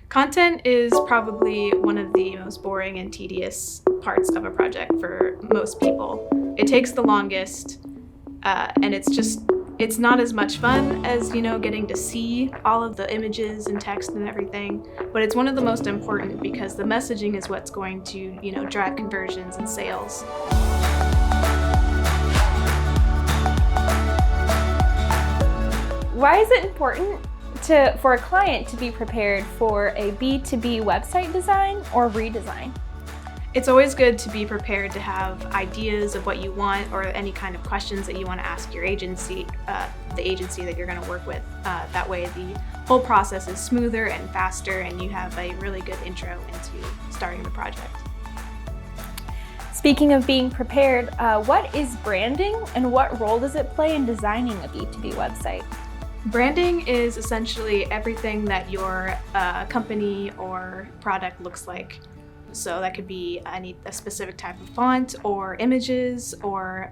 Content is probably one of the most boring and tedious parts of a project for most people. It takes the longest, and it's not as much fun as, getting to see all of the images and text and everything, but it's one of the most important because the messaging is what's going to, drive conversions and sales. Why is it important for a client to be prepared for a B2B website design or redesign? It's always good to be prepared to have ideas of what you want or any kind of questions that you want to ask your agency, the agency that you're going to work with. That way the whole process is smoother and faster and you have a really good intro into starting the project. Speaking of being prepared, what is branding and what role does it play in designing a B2B website? Branding is essentially everything that your company or product looks like. So that could be a specific type of font or images or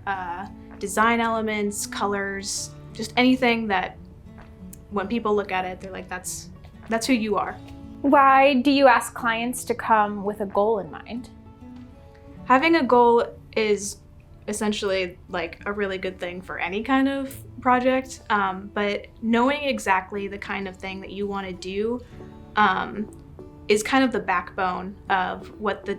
design elements, colors, just anything that when people look at it, they're like, that's who you are. Why do you ask clients to come with a goal in mind? Having a goal is essentially like a really good thing for any kind of project, but knowing exactly the kind of thing that you want to do is kind of the backbone of what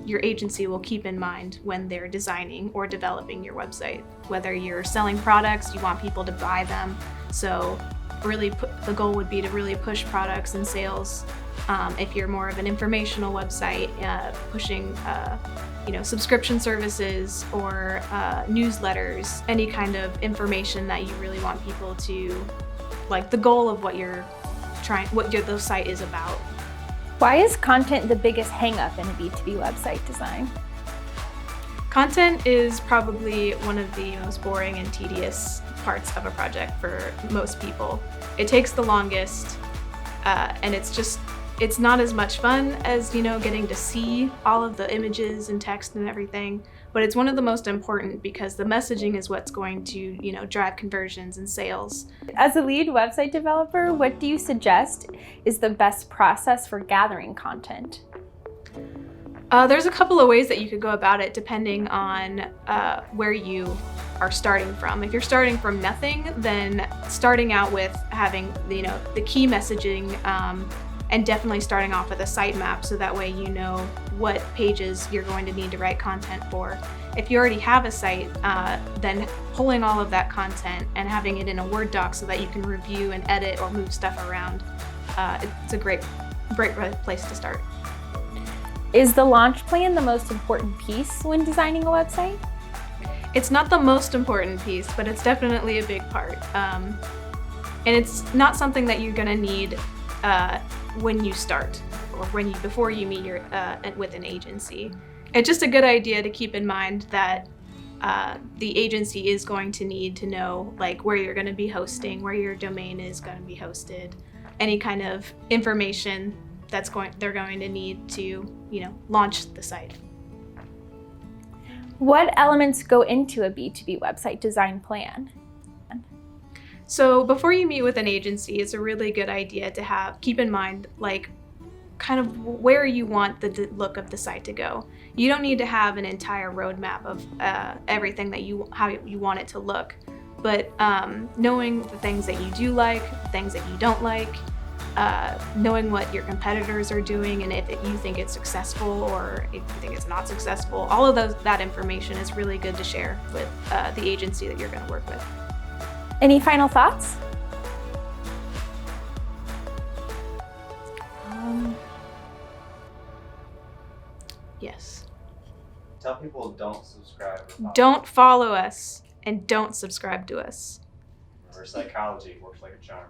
your agency will keep in mind when they're designing or developing your website. Whether you're selling products, you want people to buy them, so really the goal would be to really push products and sales. If you're more of an informational website, pushing subscription services or newsletters, any kind of information that you really want people to like, the goal of what your site is about. Why is content the biggest hang-up in a B2B website design? Content is probably one of the most boring and tedious parts of a project for most people. It takes the longest, and it's not as much fun as, getting to see all of the images and text and everything, but it's one of the most important because the messaging is what's going to, drive conversions and sales. As a lead website developer, what do you suggest is the best process for gathering content? There's a couple of ways that you could go about it depending on where you are starting from. If you're starting from nothing, then starting out with having, the key messaging, and definitely starting off with a sitemap so that way you know what pages you're going to need to write content for. If you already have a site, then pulling all of that content and having it in a Word doc so that you can review and edit or move stuff around, it's a great place to start. Is the launch plan the most important piece when designing a website? It's not the most important piece, but it's definitely a big part. And it's not something that you're going to need when you start or before you meet with an agency. It's just a good idea to keep in mind that the agency is going to need to know like where you're going to be hosting, where your domain is going to be hosted, any kind of information they're going to need to launch the site. What elements go into a B2B website design plan? So before you meet with an agency, it's a really good idea to keep in mind like kind of where you want the look of the site to go. You don't need to have an entire roadmap of everything how you want it to look, but knowing the things that you do like, things that you don't like, knowing what your competitors are doing and if you think it's successful or if you think it's not successful, all of that information is really good to share with the agency that you're going to work with. Any final thoughts? Yes. Tell people don't subscribe. Don't follow us and don't subscribe to us. Reverse psychology works like a charm.